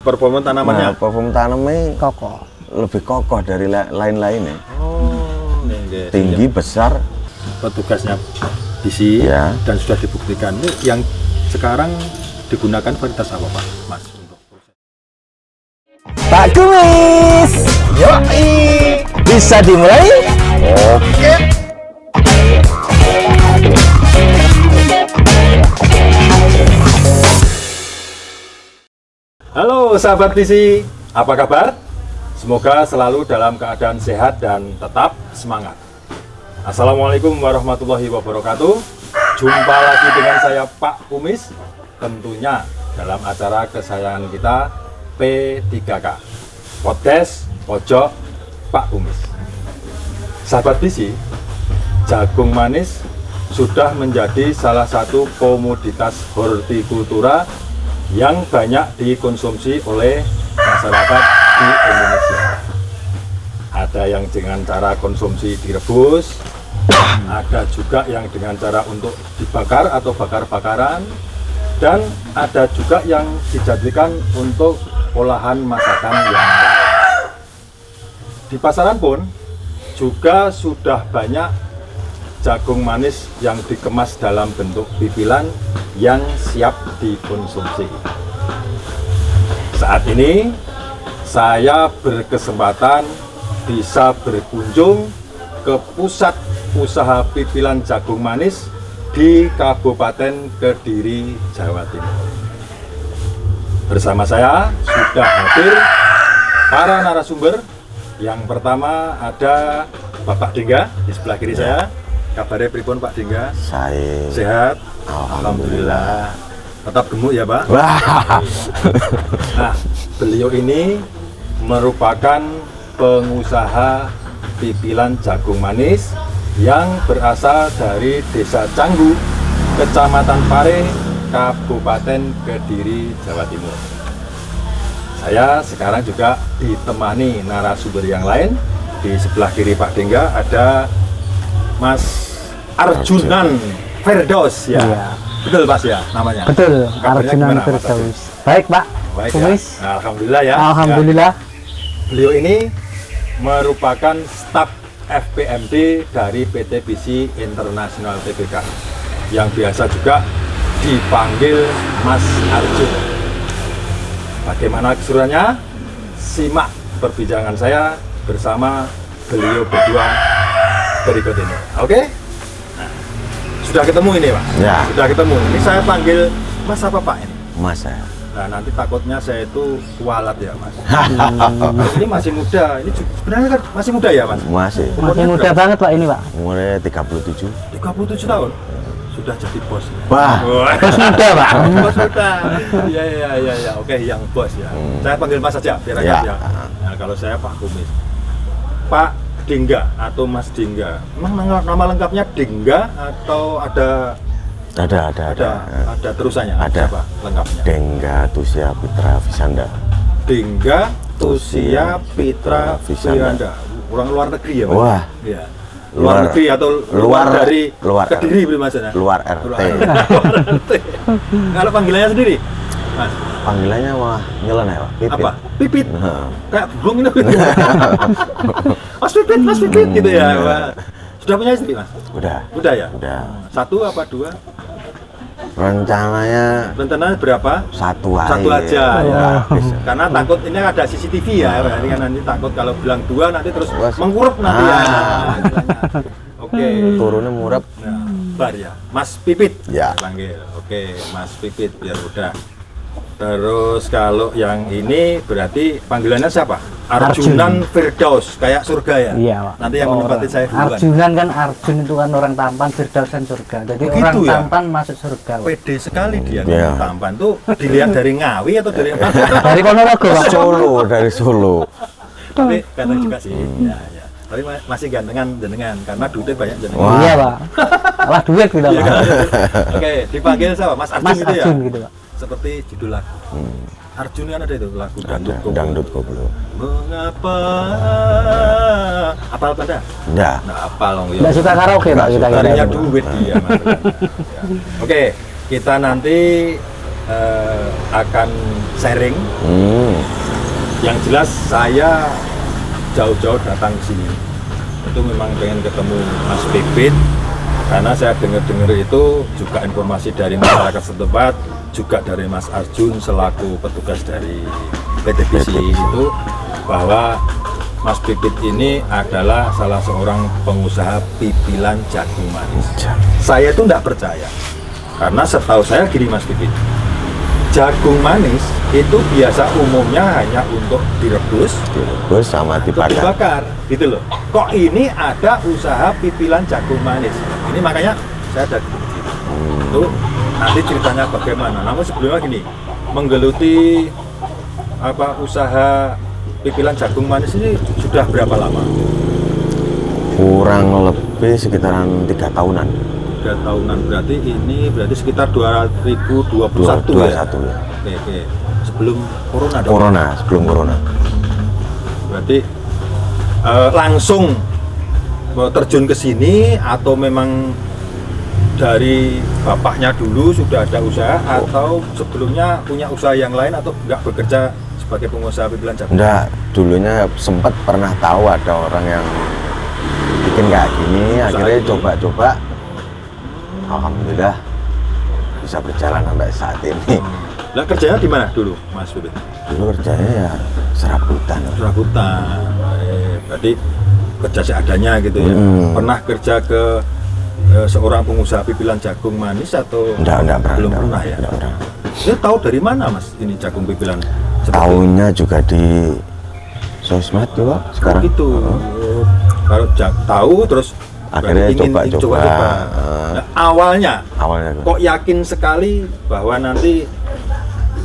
performa tanamannya. Nah, performa tanamannya kokoh. lebih kokoh dari lain-lainnya. Oh, nggih. Tinggi, besar. Petugasnya bisi Ya. dan sudah dibuktikan. Ini yang sekarang digunakan varietas apa Pak, Mas? Untuk proses. Pak Kumis. Yoi. Bisa dimulai? Oke. Halo sahabat visi, apa kabar? Semoga selalu dalam keadaan sehat dan tetap semangat. Assalamualaikum warahmatullahi wabarakatuh. Jumpa lagi dengan saya Pak Kumis, tentunya dalam acara kesayangan kita P3K, Podcast Pojok Pak Kumis. Sahabat visi, jagung manis sudah menjadi salah satu komoditas hortikultura yang banyak dikonsumsi oleh masyarakat di Indonesia. Ada yang dengan cara konsumsi direbus, ada juga yang dengan cara untuk dibakar atau bakar-bakaran, dan ada juga yang dijadikan untuk olahan masakan yang lain. Di pasaran pun juga sudah banyak jagung manis yang dikemas dalam bentuk pipilan yang siap dikonsumsi. Saat ini saya berkesempatan bisa berkunjung ke pusat usaha pipilan jagung manis di Kabupaten Kediri, Jawa Timur. Bersama saya sudah hadir para narasumber. Yang pertama ada Bapak Dingga di sebelah kiri saya. Kabarnya pripun Pak Dingga? Saya Sehat? Alhamdulillah. Tetap gemuk ya Pak? Wah. Nah, beliau ini merupakan pengusaha pipilan jagung manis yang berasal dari Desa Canggu, Kecamatan Pare, Kabupaten Kediri, Jawa Timur. Saya sekarang juga ditemani narasumber yang lain. Di sebelah kiri Pak Dingga ada Mas Arjunan Firdaus ya. Iya. Betul Mas ya namanya? Betul, Kabarnya Arjunan gimana, Mas Firdaus. Baik Pak Baik Kumis. ya. Nah, alhamdulillah ya. Alhamdulillah. Ya. Beliau ini merupakan staf FPMD dari PT Bisi International Tbk yang biasa juga dipanggil Mas Arjun. Bagaimana keseruannya? Simak perbincangan saya bersama beliau berdua berikut ini. Oke? Nah, sudah ketemu ini Pak? Ya. Sudah ketemu. Ini saya panggil Mas apa Pak ini? Mas saya. Nah, nanti takutnya saya itu kualat ya Mas. Ini masih muda. Ini sebenarnya kan masih muda ya Mas? Masih. Masih muda banget Pak ini Pak. Umurnya 37. 37 tahun. Sudah jadi bos. Wah. Bos muda Pak. Bos muda. Iya iya iya ya. Oke, yang bos ya. Saya panggil Mas saja biar Ya. aja ya. Nah, kalau saya Pak Kumis. Pak Dingga atau Mas Dingga. Emang nama lengkapnya Dingga atau ada terusannya? Ada. Apa lengkapnya? Dengga Tusia Pitra Visanda. Dingga Tusia Pitra Visanda. Orang luar negeri ya Mas? Wah. Iya. Luar negeri atau dari Kediri belum Mas? Luar RT. Luar RT. Kalau panggilannya sendiri, Mas? Panggilannya mah nyeleneh Pak. Pipit. Apa? Pipit. Nah. Kayak burung itu. Mas Pipit gitu ya. Pak. Sudah punya istri Mas? Udah ya? Udah. Satu apa dua? Rencananya berapa? satu aja. Satu aja ya. Habis. Karena takut ini ada CCTV ya. Berarti kan nanti takut kalau bilang dua nanti terus Bos. mengkurup nanti ya. Oke. Turunnya murep. Nah, bar ya. Mas Pipit. Ya. Saya panggil. Oke, Mas Pipit biar udah. Terus kalau yang ini berarti panggilannya siapa? Arjunan Firdaus, kayak surga ya? Iya Pak. Nanti yang menempati saya duluan. Arjunan kan Arjun itu kan orang tampan, Firdaus kan surga. Jadi Begitu orang ya? tampan masuk surga Pak. Pede sekali dia Iya. ngomong tampan tuh dilihat dari Ngawi atau dari apa? Dari Ponorogo Pak. Solo, dari Solo. Tapi ganteng juga sih. Ya, ya. Tapi masih gantengan jenengan karena duitnya banyak jenengan. Wah. Iya Pak. Alah duit gitu Iya Pak. kan? Oke, dipanggil siapa? Mas Arjun Mas gitu ya? Arjun gitu Pak. Seperti judul lagu. Arjun kan ada itu lagu Ada Dangdut dangdut koplo. Mengapa? Apal pada? Enggak. Nah, apal dong. Nggak suka karaoke Pak kita Harinya kira. duit dia. Mas. Ya. Oke, kita nanti akan sharing. Yang jelas saya jauh-jauh datang ke sini itu memang pengen ketemu Mas Pipit, karena saya dengar-dengar itu juga informasi dari masyarakat setempat, juga dari Mas Arjun selaku petugas dari PT BC itu, bahwa Mas Pipit ini adalah salah seorang pengusaha pipilan jagung manis. Saya itu tidak percaya, karena setahu saya gini Mas Pipit, jagung manis itu biasa umumnya hanya untuk direbus sama atau dibakar. dibakar, gitu loh. Kok ini ada usaha pipilan jagung manis? Ini makanya saya ada di sini. Itu nanti ceritanya bagaimana. Namun sebelumnya gini, menggeluti usaha pipilan jagung manis ini sudah berapa lama? Kurang lebih sekitaran 3 tahunan. 3 tahunan, berarti sekitar 2021 ya? Oke. Sebelum corona dong? Sebelum corona. Berarti langsung terjun ke sini atau memang dari bapaknya dulu sudah ada usaha, atau sebelumnya punya usaha yang lain, atau nggak bekerja sebagai pengusaha pipilan jagung? Enggak, dulunya sempat pernah tahu ada orang yang bikin kayak gini, akhirnya coba-coba. Alhamdulillah bisa berjalan sampai saat ini. Lah kerjanya di mana dulu, Mas Pipit? Dulu kerjanya ya serabutan. Berarti kerja seadanya gitu ya. Pernah kerja ke seorang pengusaha pipilan jagung manis atau enggak pernah, belum pernah ya? Enggak pernah. Dia tahu dari mana Mas ini jagung pipilan? Tahunya juga di sosmed juga sekarang. Gitu. Kalau tahu terus akhirnya ingin coba-coba. Nah, awalnya kok yakin sekali bahwa nanti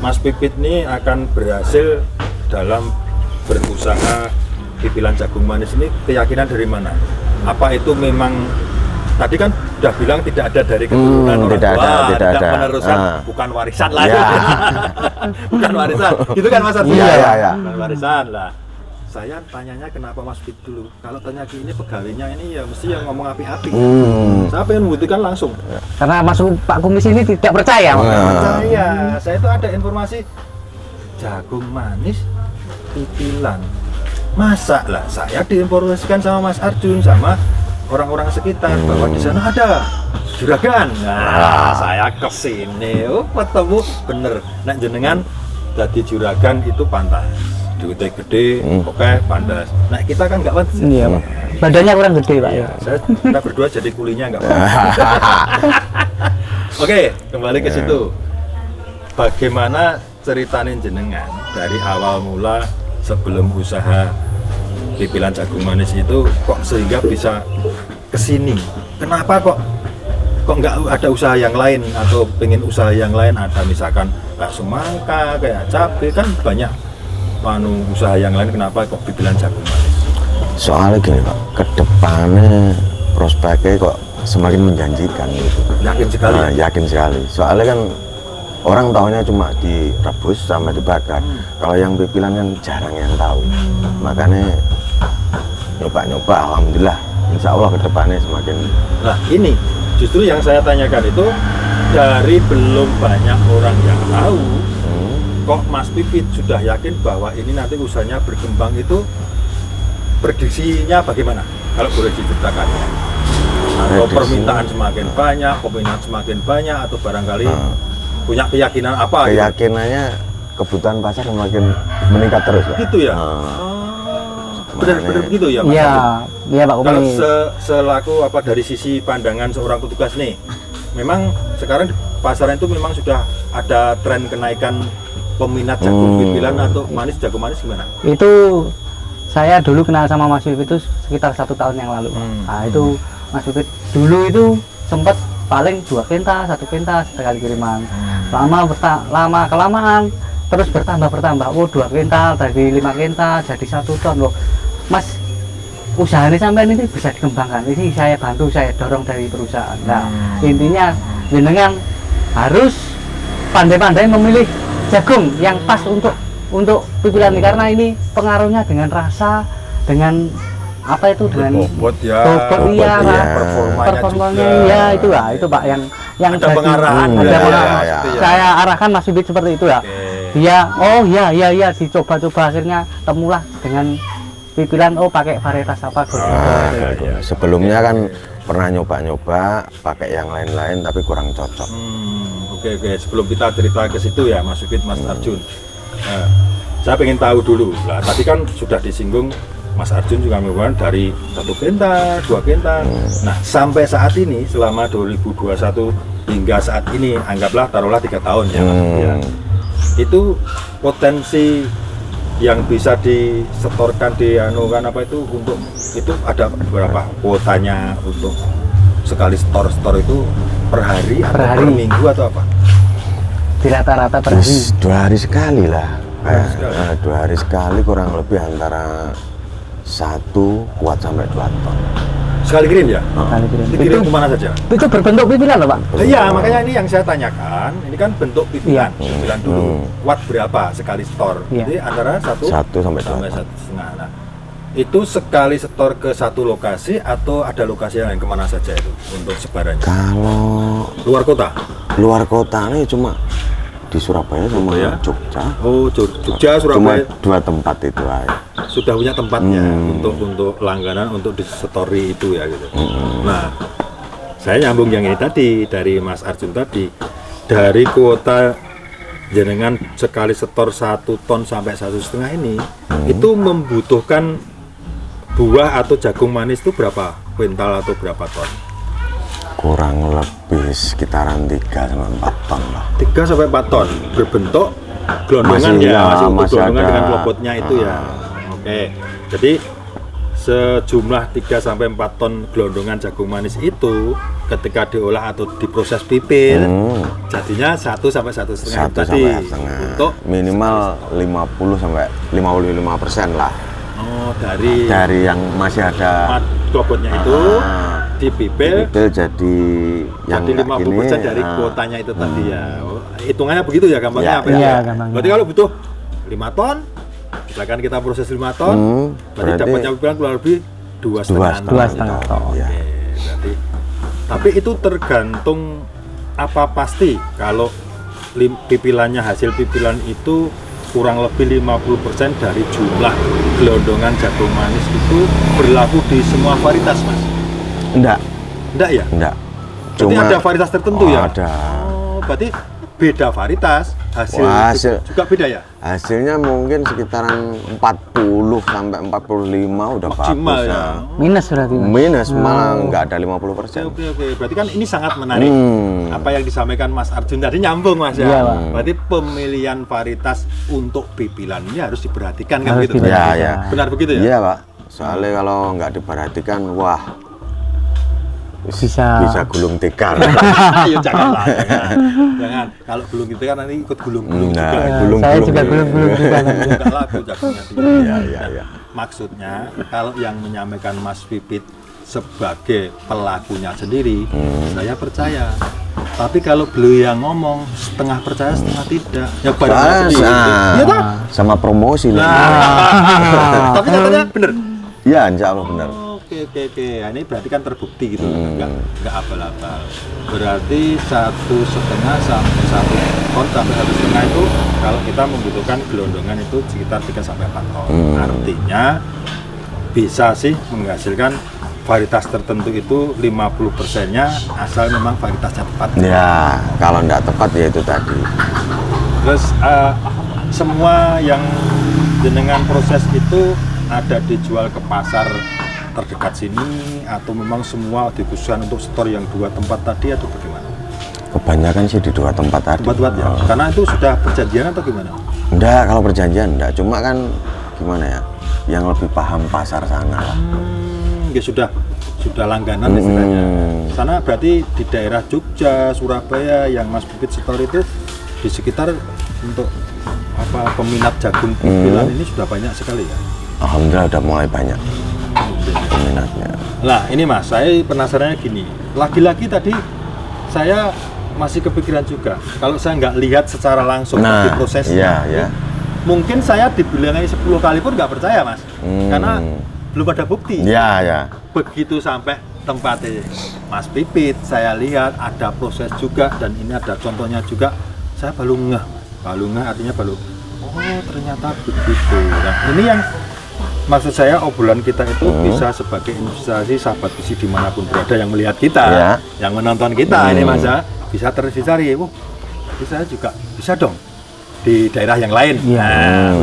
Mas Pipit ini akan berhasil dalam berusaha pipilan jagung manis ini, keyakinan dari mana? Apa itu memang tadi kan udah bilang tidak ada dari keturunan orang tua, tidak meneruskan, bukan warisan lah ya. Bukan warisan, gitu kan Mas Arjun? Iya. Bukan warisan lah. Saya tanyanya kenapa Mas Pipit dulu. Kalau tanya gini pegawainya ini ya mesti yang ngomong api-api. Saya pengen membuktikan langsung. Karena masuk Pak Kumis ini tidak percaya. Percaya. Saya itu ada informasi jagung manis pipilan. Masa lah saya diinformasikan sama Mas Arjun sama orang-orang sekitar bahwa di sana ada juragan. Nah, saya kesini, ketemu bener. Nek jenengan jadi juragan itu pantas. Duitnya gede, oke, pantas. Nah kita kan nggak pantas. Iya, Pak. Badannya kurang gede, Pak. Iya, kita berdua jadi kulinya nggak pantas. Oke, kembali ke situ. Bagaimana ceritain jenengan dari awal mula sebelum usaha pipilan jagung manis itu kok sehingga bisa kesini? Kenapa kok nggak ada usaha yang lain, atau pengen usaha yang lain? Ada misalkan kayak semangka, kayak cabai, kan banyak usaha yang lain, kenapa kok pipilan jagung manis? Soalnya gini Pak, kedepannya prospeknya kok semakin menjanjikan gitu. Yakin sekali? Yakin sekali. Soalnya kan orang tahunya cuma direbus sama dibakar. Kalau yang pipilan kan jarang yang tahu. Makanya nyoba-nyoba, alhamdulillah, insya Allah kedepannya semakin. Nah ini justru yang saya tanyakan itu, dari belum banyak orang yang tahu, kok Mas Pipit sudah yakin bahwa ini nanti usahanya berkembang, itu prediksinya bagaimana? Kalau boleh diceritakan. Atau permintaan semakin banyak, peminat semakin banyak, atau barangkali punya keyakinan apa? Keyakinannya kebutuhan pasar semakin meningkat terus Pak. Gitu ya? Benar-benar begitu ya Mas? Iya Pak Kalau Kumis. selaku dari sisi pandangan seorang petugas nih, memang sekarang di pasaran itu memang sudah ada tren kenaikan peminat jagung pipilan atau manis, jagung manis gimana? Itu saya dulu kenal sama Mas Pipit itu sekitar 1 tahun yang lalu. Nah itu Mas Pipit dulu itu sempat paling 2 pentas, 1 pentas sekali kiriman. Lama kelamaan terus bertambah. Oh 2 kental dari 5 kental jadi 1 ton loh. Mas, usaha ini sampai ini bisa dikembangkan. Ini saya bantu, saya dorong dari perusahaan. Nah intinya jenengan harus pandai-pandai memilih jagung yang pas untuk pipilan ini, karena ini pengaruhnya dengan rasa, dengan apa itu, dengan bobot ya, performanya performanya ya, itu Pak yang yang ada pengarahan. ada ya, pengarahan. ya, ya. Saya arahkan Mas Bibit seperti itu ya. Oke. Dia oh ya dicoba-coba akhirnya temulah dengan pipilan pakai varietas apa gitu. Iya. Sebelumnya kan pernah nyoba-nyoba pakai yang lain-lain tapi kurang cocok. Oke. Sebelum kita cerita ke situ ya Mas Bibit, Mas Arjun. Saya pengen tahu dulu. Lah tadi kan sudah disinggung Mas Arjun juga menggunakan dari 1 penta, 2 penta. Nah, sampai saat ini selama 2021 hingga saat ini anggaplah taruhlah 3 tahun ya. Ya. Itu potensi yang bisa disetorkan kan apa itu untuk itu ada berapa kuotanya untuk sekali store itu per hari atau per minggu atau apa? Di rata-rata per hari. 2 hari sekali lah. 2 hari sekali kurang lebih antara 1 kuat sampai 2 ton. Sekali kirim ya? Sekali kirim. Dikirim kemana saja? Itu berbentuk pipilan loh Pak? Iya, makanya ini yang saya tanyakan. Ini kan bentuk pipilan. Pipilan dulu. Watt berapa sekali store? Jadi antara 1 sampai 2 ton. 1,5. Nah, itu sekali setor ke satu lokasi atau ada lokasi yang lain, kemana saja itu untuk sebarannya? Kalau Luar kota? luar kota ini cuma di Surabaya sama Jogja. Oh, Jogja, Cuma Surabaya. 2 tempat itu aja. Sudah punya tempatnya untuk langganan untuk di story itu ya gitu. Nah, saya nyambung yang ini tadi dari Mas Arjun tadi, dari kuota jenengan sekali setor 1 ton sampai 1,5 ini itu membutuhkan buah atau jagung manis itu berapa kuintal atau berapa ton? Kurang lebih sekitaran 3 sampai 4 ton lah. 3 sampai 4 ton berbentuk gelondongan masih utuh gelondongan dengan klopotnya itu ya. Oke, jadi sejumlah 3 sampai 4 ton gelondongan jagung manis itu ketika diolah atau diproses pipil jadinya 1 sampai 1,5 tadi untuk minimal 50 sampai 55% lah. Oh, dari yang masih ada klopotnya itu dipipil jadi yang 50% dari kuotanya itu tadi ya. Hitungannya begitu ya gampangnya apa ya? Iya, gampangnya. Berarti kalau butuh 5 ton, misalkan kita proses 5 ton, berarti dapatnya pipilan kurang lebih 2,5 ton. Ya. Oke, berarti tapi itu tergantung apa pasti kalau pipilannya hasil pipilan itu kurang lebih 50% dari jumlah gelondongan jagung manis itu berlaku di semua varietas, Mas? Enggak ya? Enggak. Berarti ada varietas tertentu ya? Ada. Oh, berarti beda varietas, hasil juga beda ya? Hasilnya mungkin sekitaran 40 sampai 45 udah maksimal bagus ya. Minus berarti. Minus malah nggak ada 50%. Oke. Berarti kan ini sangat menarik. Apa yang disampaikan Mas Arjun tadi nyambung Mas ya. Iya, Pak. Berarti pemilihan varietas untuk pipilan ini harus diperhatikan kan gitu. Iya. Benar begitu ya? Iya, Pak. Soalnya kalau nggak diperhatikan, wah bisa gulung tikar. Ya janganlah, jangan. Kalau gulung tikar nanti ikut gulung-gulung juga. Saya juga gulung-gulung juga. Enggak laku jagungnya. Iya. Maksudnya kalau yang menyampaikan Mas Pipit sebagai pelakunya sendiri, saya percaya. Tapi kalau beliau yang ngomong setengah percaya setengah tidak, ya pada sendiri. Iya toh? Sama promosi lah. Tapi katanya bener. Iya, insya Allah benar. Oke. Nah, ini berarti kan terbukti gitu, nggak abal-abal. Berarti 1,5 sampai 1 ton sampai 1,5 itu kalau kita membutuhkan gelondongan itu sekitar 3 sampai 4 ton. Artinya bisa sih menghasilkan varietas tertentu itu 50%-nya asal memang varietasnya tepat. Ya, kalau nggak tepat ya itu tadi. Terus semua yang jenengan proses itu ada dijual ke pasar terdekat sini atau memang semua dikhususkan untuk store yang 2 tempat tadi atau bagaimana? Kebanyakan sih di 2 tempat tadi. Tempat ya? Karena itu sudah perjanjian atau gimana? Enggak, kalau perjanjian enggak. Cuma kan gimana ya? Yang lebih paham pasar sana lah. Ya sudah langganan istilahnya. Sana berarti di daerah Jogja, Surabaya yang Mas Pipit store itu di sekitar untuk peminat jagung pipilan ini sudah banyak sekali ya? Alhamdulillah udah mulai banyak peminatnya. Nah ini Mas, saya penasarannya gini. Lagi-lagi tadi saya masih kepikiran juga. Kalau saya nggak lihat secara langsung di prosesnya, mungkin saya dibilangin 10 kali pun nggak percaya Mas, karena belum ada bukti. Iya. Begitu sampai tempatnya Mas Pipit, saya lihat ada proses juga, dan ini ada contohnya juga. Saya baru ngeh artinya baru, oh ternyata begitu. Nah ini yang maksud saya, obrolan kita itu bisa sebagai inspirasi sahabat visi dimanapun berada yang melihat kita, yang menonton kita ini Mas ya, bisa tercari, jadi saya juga bisa dong di daerah yang lain,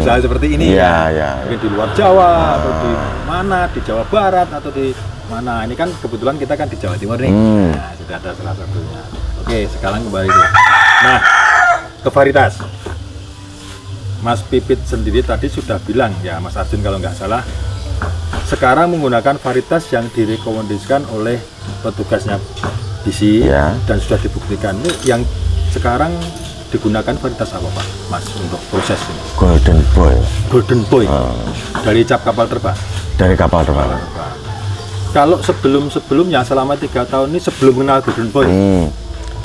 usaha seperti ini mungkin di luar Jawa atau di mana, di Jawa Barat atau di mana. Ini kan kebetulan kita kan di Jawa Timur nih, nah, sudah ada salah satunya. Oke, sekarang kembali dulu. Nah, ke varietas. Mas Pipit sendiri tadi sudah bilang ya, Mas Arjun kalau nggak salah, sekarang menggunakan varietas yang direkomendasikan oleh petugasnya visi dan sudah dibuktikan. Ini yang sekarang digunakan varietas apa Pak, Mas, untuk proses ini? Golden Boy. Golden Boy. Dari cap kapal terbang. Dari kapal terbang. Kalau sebelumnya selama 3 tahun ini sebelum kenal Golden Boy,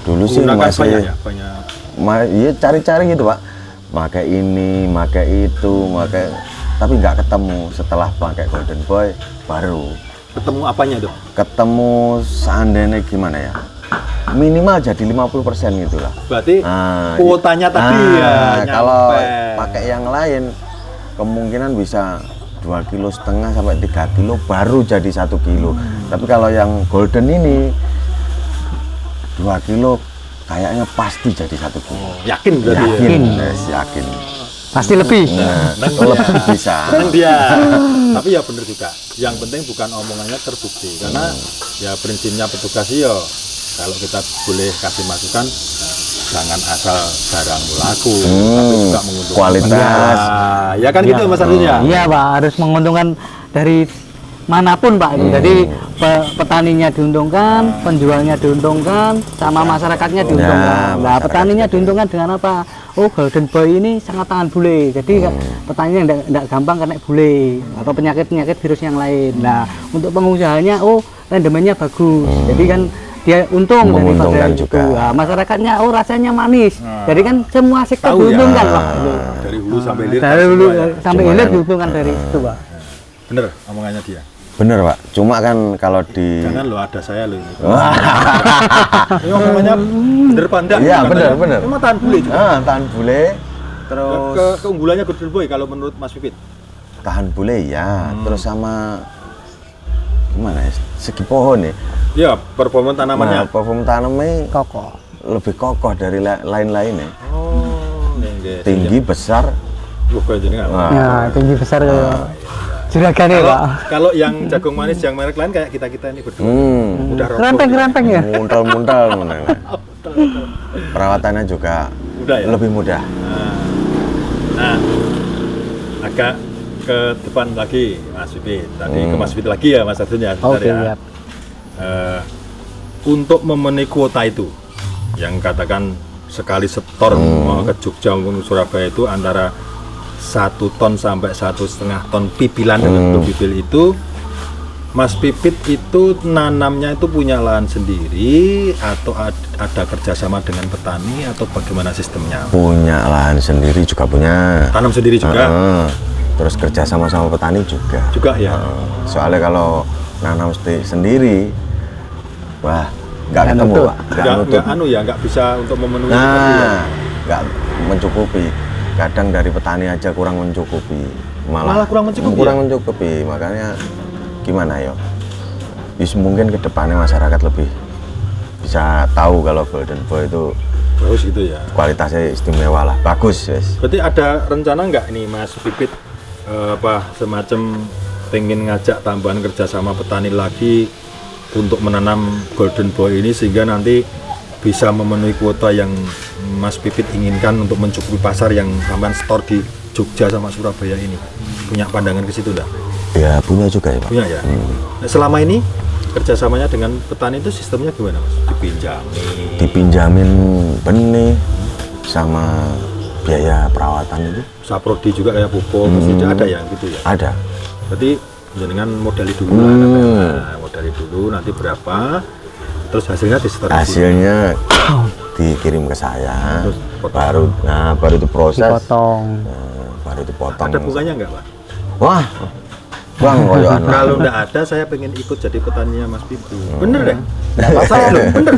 dulu sih masih banyak. Iya, cari-cari gitu Pak. Pakai ini, pakai itu, tapi nggak ketemu. Setelah pakai Golden Boy baru ketemu. Apanya tuh? Ketemu seandainya gimana ya? Minimal jadi 50% gitu lah. Berarti kuotanya tadi ya. Kalau pakai yang lain kemungkinan bisa 2,5 kilo sampai 3 kilo baru jadi 1 kilo. Tapi kalau yang golden ini 2 kilo kayaknya pasti jadi 1 kilo. Yakin berarti? Yakin. Pasti lebih. Lebih bisa. Dia. Tapi ya bener juga. Yang penting bukan omongannya terbukti, karena ya prinsipnya petugas ya, kalau kita boleh kasih masukan, jangan asal barang laku, tapi juga menguntungkan kualitas. Ya kan gitu Mas Arjun ya? Iya Pak, harus menguntungkan dari manapun Pak. Jadi petaninya diuntungkan, penjualnya diuntungkan, sama masyarakatnya diuntungkan. Nah, petaninya diuntungkan dengan apa? Oh, Golden Boy ini sangat tahan bule, jadi petaninya tidak gampang kena bule atau penyakit virus yang lain. Nah, untuk pengusahanya, oh rendemennya bagus, jadi kan dia untung daripada itu. Nah, masyarakatnya rasanya manis, jadi kan semua sektor diuntungkan Pak. Dari hulu sampai hilir. Dari hulu sampai hilir diuntungkan dari itu Pak. Bener omongannya dia. Bener Pak, cuma kan kalau di... Jangan lo, ada saya lo ini. Ini omongannya bener pandang. Iya bener. Emang tahan bule juga? Tahan bule, terus... Keunggulannya Golden Boy kalau menurut Mas Pipit? Tahan bule ya, terus sama... Gimana ya, segi pohon ya? Iya, performa tanamannya. Performa tanamannya Kokoh. lebih kokoh dari lain-lainnya. Tinggi Tinggi, besar. Ya, tinggi besar juragan ya Pak. Kalau yang jagung manis yang merek lain kayak kita ini berdua. Udah Rempeng ya. Muntal. Perawatannya juga mudah ya? Lebih mudah. Nah, agak ke depan lagi Mas Pipit. Tadi ke Mas Pipit lagi ya Mas Arjun ya. Oke, ya. Untuk memenuhi kuota itu, yang katakan sekali setor ke Jogja maupun Surabaya itu antara 1 ton sampai 1,5 ton pipilan dengan pipil itu, Mas Pipit itu nanamnya itu punya lahan sendiri atau ada kerjasama dengan petani atau bagaimana sistemnya? Punya lahan sendiri juga punya. Tanam sendiri juga? Terus kerjasama sama petani juga. Juga ya? Soalnya kalau nanam sendiri, wah nggak ketemu Pak. Nggak bisa untuk memenuhi. Nggak mencukupi. Kadang dari petani aja kurang mencukupi, malah kurang mencukupi. Kurang mencukupi, makanya gimana ya? Mungkin kedepannya masyarakat lebih bisa tahu kalau Golden Boy itu bagus gitu ya. Kualitasnya istimewa lah, bagus yes. Berarti ada rencana nggak ini Mas Pipit semacam pengen ngajak tambahan kerjasama petani lagi untuk menanam Golden Boy ini sehingga nanti bisa memenuhi kuota yang Mas Pipit inginkan untuk mencukupi pasar yang sampean store di Jogja sama Surabaya ini? Punya pandangan ke situ enggak? Ya punya juga ya Pak. Punya ya? Nah, selama ini kerjasamanya dengan petani itu sistemnya gimana Mas? Dipinjamin benih sama biaya perawatan itu. Saprodi juga kayak pupuk, tidak ada ya gitu ya? Ada. Berarti dengan modali dulu lah, modali dulu nanti berapa? Terus hasilnya disetor. Hasilnya dikirim ke saya. Terus baru itu proses. Dipotong. Baru itu potong. Ada bunganya enggak Pak? Wah, Bang koyokan. Kalau nggak ada, saya pengen ikut jadi petaninya Mas Pipit. Bener deh. Saya loh, bener.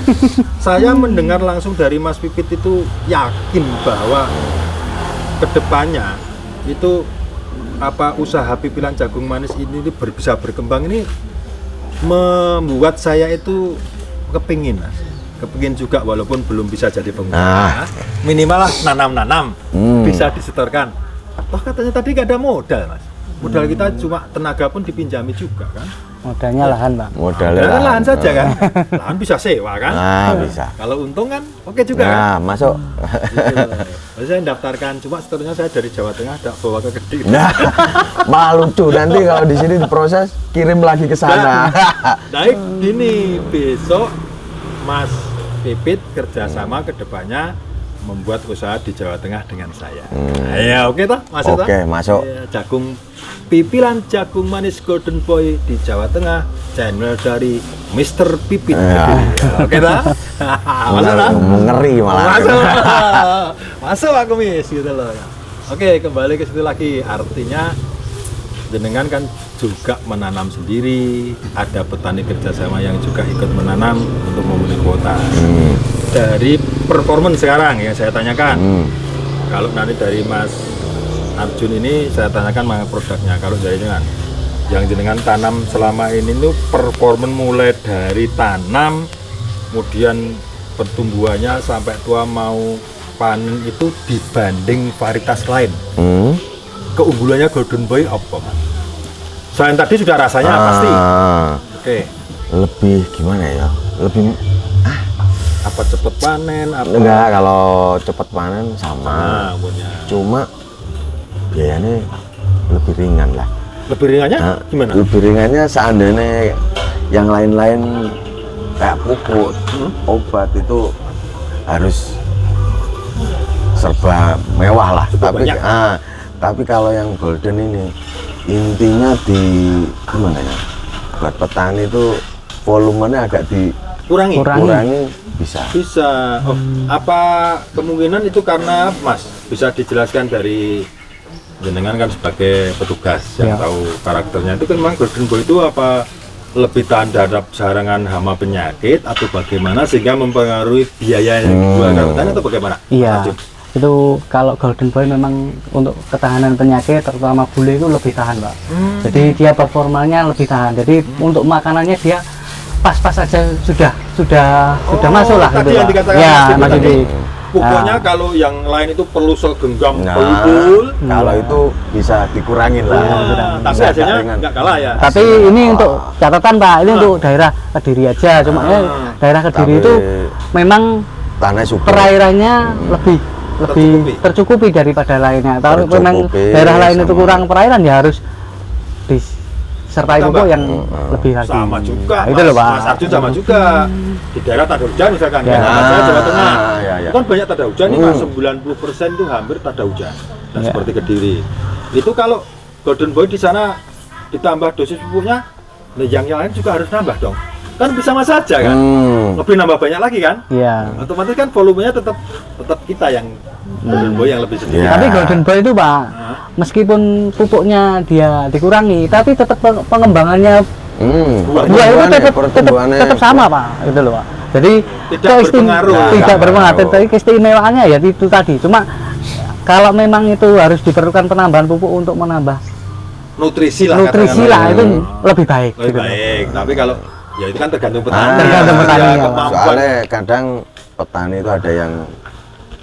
Saya mendengar langsung dari Mas Pipit itu yakin bahwa kedepannya itu usaha pipilan jagung manis ini bisa berkembang, ini membuat saya itu kepingin, Mas. Kepingin juga walaupun belum bisa jadi pengusaha. Minimal lah nanam-nanam bisa disetorkan. Toh katanya tadi nggak ada modal, Mas. Modal kita cuma tenaga pun dipinjami juga kan. Modalnya lahan, Bang. Modalnya lahan saja kan. Lahan bisa sewa kan. Bisa. Kalau untung kan oke juga kan. Masuk. Gitu. Saya daftarkan, cuma seterusnya saya dari Jawa Tengah bawa ke Kediri. Nah, malu tuh nanti kalau di sini diproses kirim lagi ke sana. Baik, gini besok Mas Pipit kerjasama ke depannya membuat usaha di Jawa Tengah dengan saya. Ya oke toh, masuk toh? Oke, masuk. Ya, pipilan jagung manis Golden Boy di Jawa Tengah, channel dari Mr. Pipit. Oke toh? Masuk toh? Ngeri malah. Masuk aku Mis gitu loh. Oke, kembali ke situ lagi. Artinya jenengan kan juga menanam sendiri, ada petani kerjasama yang juga ikut menanam untuk memenuhi kuota. Dari performance sekarang yang saya tanyakan, kalau nanti dari Mas Arjun ini saya tanyakan mengenai produknya. Kalau dari jenengan, yang jenengan tanam selama ini tuh performance mulai dari tanam, kemudian pertumbuhannya sampai tua mau panen itu dibanding varietas lain, keunggulannya Golden Boy apa, Mas? Selain tadi sudah rasanya pasti. Oke. Lebih gimana ya? Lebih apa cepet panen? Enggak, kalau cepet panen sama. Cuma biayanya lebih ringan lah. Lebih ringannya gimana? Lebih ringannya seandainya yang lain-lain kayak pupuk, obat itu harus serba mewah lah. Tapi kalau yang Golden ini intinya di gimana ya? Buat petani itu volumenya agak kurangi bisa. Oh, apa kemungkinan itu karena Mas bisa dijelaskan dari jenengan kan sebagai petugas yang tahu karakternya, itu kan memang Golden Boy itu apa lebih tahan terhadap sarangan hama penyakit atau bagaimana sehingga mempengaruhi biaya yang dikeluarkan petani atau bagaimana? Iya. Itu kalau Golden Boy memang untuk ketahanan penyakit terutama bule itu lebih tahan, Pak. Jadi dia performanya lebih tahan. Jadi untuk makanannya dia pas-pas aja sudah masuk lah tadi gitu, yang dikatakan ya, Mas Didi. Pokoknya kalau yang lain itu perlu segenggam pelupul, kalau itu bisa dikurangin lah. Tapi hasilnya nggak kalah ya. Tapi ini untuk catatan, Pak, ini untuk daerah Kediri aja. Cuma daerah Kediri itu memang tanah subur, perairannya lebih tercukupi daripada lainnya. Kalau memang daerah lain itu kurang perairan ya harus disertai pupuk yang lebih lagi. Sama juga, itu loh, Pak. Mas Arjun sama juga. Di daerah tak ada hujan misalkan, saya Jawa Tengah, kan banyak tak ada hujan, ini 90% itu hampir tak ada hujan. Dan seperti Kediri, itu kalau Golden Boy di sana ditambah dosis pupuknya, yang lain juga harus nambah dong. Kan bisa mas saja kan, lebih nambah banyak lagi kan? Iya. Otomatis kan volumenya tetap kita yang Golden Boy yang lebih sedikit. Tapi Golden Boy itu, Pak, meskipun pupuknya dia dikurangi, tapi tetap pengembangannya buah itu tetap sama, Pak, itu loh, Pak. Jadi tidak berpengaruh. Tapi keistimewaannya ya itu tadi. Cuma kalau memang itu harus diperlukan penambahan pupuk untuk menambah nutrisi lah itu lebih baik. Lebih gitu. baik. Tapi kalau ya itu kan tergantung petani. Tergantung petani. Ya, soalnya kadang petani itu ada yang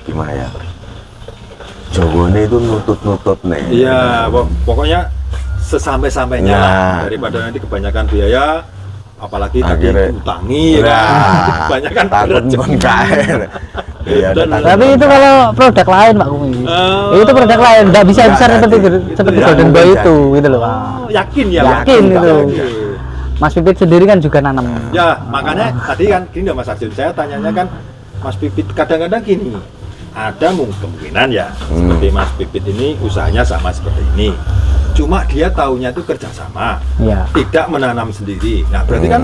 gimana ya? Jogone itu nutut nih. Iya, pokoknya sesampai-sampainya lah, daripada nanti kebanyakan biaya, apalagi tadi utangi ya. Kebanyakan takut bengkair. Tapi itu kalau produk lain, Pak Kumi. Itu produk lain, nggak bisa besar seperti Golden Boy itu, gitu loh, Pak. Yakin ya? Yakin itu. Mas Pipit sendiri kan juga nanam. Ya, makanya tadi kan gini Mas Arjun, saya tanyanya kan Mas Pipit kadang-kadang gini, ada kemungkinan ya seperti Mas Pipit ini usahanya sama seperti ini, cuma dia taunya itu kerjasama, tidak menanam sendiri. Nah berarti kan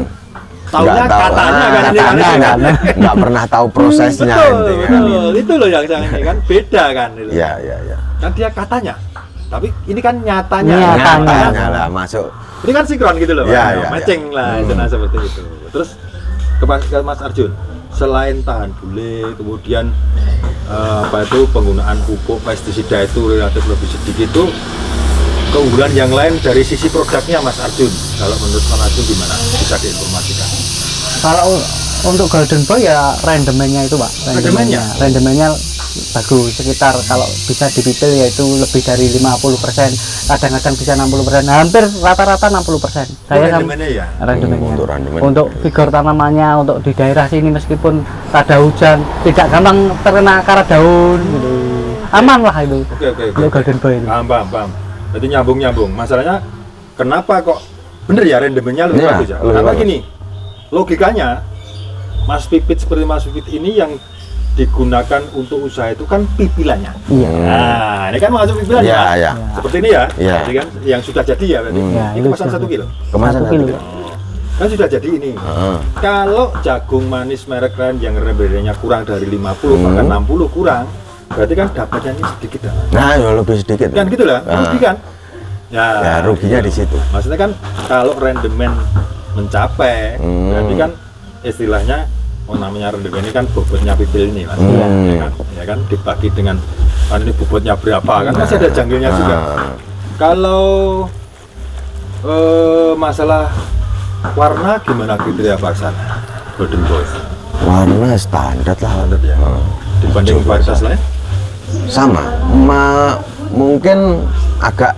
taunya katanya kan ini kan nggak pernah tahu prosesnya. Betul, itu loh yang saya ini kan beda kan. Iya. Kan dia katanya Tapi ini kan nyatanya. Nyatanya lah masuk. Ini kan sinkron gitu loh, Iya, Pak. iya, Matching lah, istilahnya seperti itu. Terus ke Mas Arjun, selain tahan bule, kemudian penggunaan pupuk pestisida itu relatif lebih sedikit, itu keunggulan yang lain dari sisi produknya Mas Arjun. Kalau menurut Mas Arjun gimana? Bisa diinformasikan. Kalau untuk Golden Boy ya rendemennya itu Pak. Rendemennya bagus, sekitar kalau bisa dipipil yaitu lebih dari 50%, kadang-kadang bisa 60%, hampir rata-rata 60%. Rendemennya ya? Rendemennya. Rendemen. Untuk vigor tanamannya, untuk di daerah sini meskipun ada hujan, tidak gampang terkena karat daun gitu. Aman lah itu. Oke. Untuk Golden Boy itu. Paham. Jadi nyambung. Masalahnya kenapa kok bener ya rendemennya lebih Iya, bagus ya? lebih Karena bagus. gini, logikanya Mas Pipit seperti Mas Pipit ini yang digunakan untuk usaha itu kan pipilannya. Iya. Nah, ini kan masuk pipilannya. Iya, Mas. iya. Seperti ini ya. Iya. Jadi kan yang sudah jadi ya berarti. Ya, Ini itu kemasan sudah 1 kilo. Kemasan 1 kilo. Kan sudah jadi ini. Heeh. Kalau jagung manis merek lain yang rendemennya kurang dari 50 bahkan 60 kurang, berarti kan dapatnya ini sedikit ya. Nah, ya lebih sedikit. Kan gitu lah, rugi kan? Ya, ruginya di situ. Maksudnya kan kalau rendemen mencapai, berarti kan istilahnya namanya rendemen ini kan bobotnya pipil ini Mas. Ya kan dibagi dengan ini bobotnya berapa kan masih ada jangkilnya juga. Kalau masalah warna gimana kriteria Pak Golden Boy? Warna standar lah. Standar ya. Dibanding varietas lain? Sama. Mungkin agak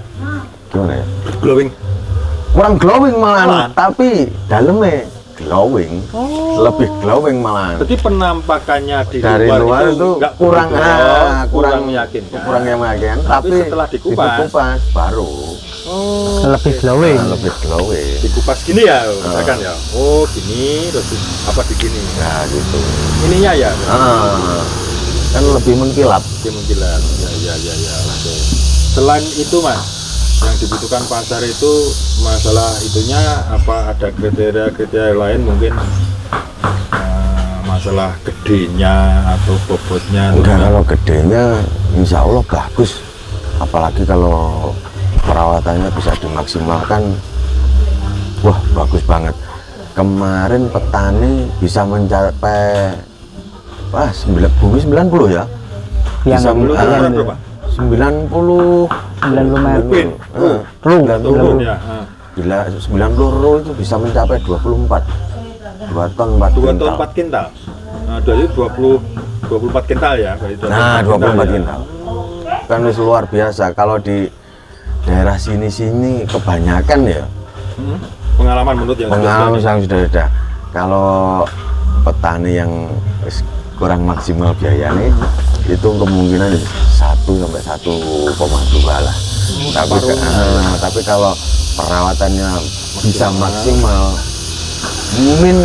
gimana ya? Glowing. Kurang glowing malahan, Malahan. tapi dalamnya glowing. Lebih glowing malahan. Berarti penampakannya di Dari luar itu nggak kurang kurang kurang meyakinkan. kurang yang meyakinkan, Tapi tapi setelah dikupas, baru Lebih glowing. lebih glowing. dikupas gini ya, misalkan ya. Oh, gini terus apa begini. Ya gitu. Ininya ya. Kan lebih mengkilap. Kemungkinan. Ya. Oke. Selain itu Mas, yang dibutuhkan pasar itu masalah itunya apa ada kriteria lain mungkin masalah gedenya atau bobotnya? Udah kalau gedenya insya Allah bagus. Apalagi kalau perawatannya bisa dimaksimalkan, wah bagus banget. Kemarin petani bisa mencapai bumi 90 ya. Yang Bisa Ukuran berapa? 90 Pin. Turun ya. Bila 90 ru itu bisa mencapai 24 2 ton 4 2 ton kintal. 4 kintal. Nah, jadi 24 kintal ya. Nah, 24 ya. kintal. Kan wis luar biasa. Kalau di daerah sini kebanyakan ya Pengalaman menurut yang pengalaman sudah yang sudah ada. Kalau petani yang wis kurang maksimal biayanya itu kemungkinan 1 sampai 1,2 lah. Tapi kalau perawatannya bisa maksimal mungkin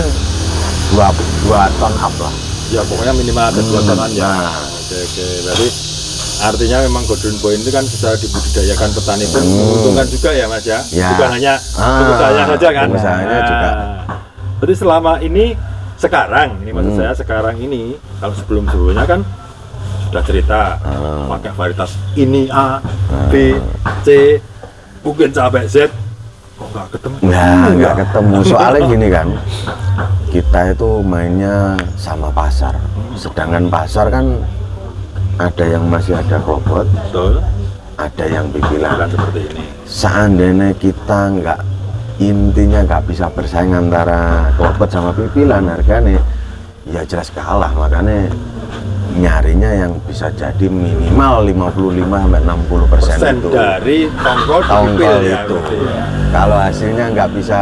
2 ton up lah. ya pokoknya minimal ada 2 tonan ya. Nah. Oke. Berarti artinya memang Golden Boy ini kan bisa dibudidayakan petani pun menguntungkan juga ya Mas ya. Ya. Bukan hanya pengusahanya saja kan. Pengusahanya juga. Berarti selama ini sekarang ini maksud saya sekarang ini kalau sebelumnya kan sudah cerita pakai varietas ini A, B, C, mungkin sampai Z kok nggak ketemu. Nah, nggak ketemu. Soalnya gini kan, kita itu mainnya sama pasar. Sedangkan pasar kan ada yang masih ada klobot, Betul. ada yang pipilan. Bukan seperti ini. Seandainya kita intinya nggak bisa bersaing antara klobot sama pipilan harganya, ya jelas kalah. Makanya nyarinya yang bisa jadi minimal 55 sampai 60% itu dari tongkol tongkol ya, itu. berarti ya. Kalau hasilnya nggak bisa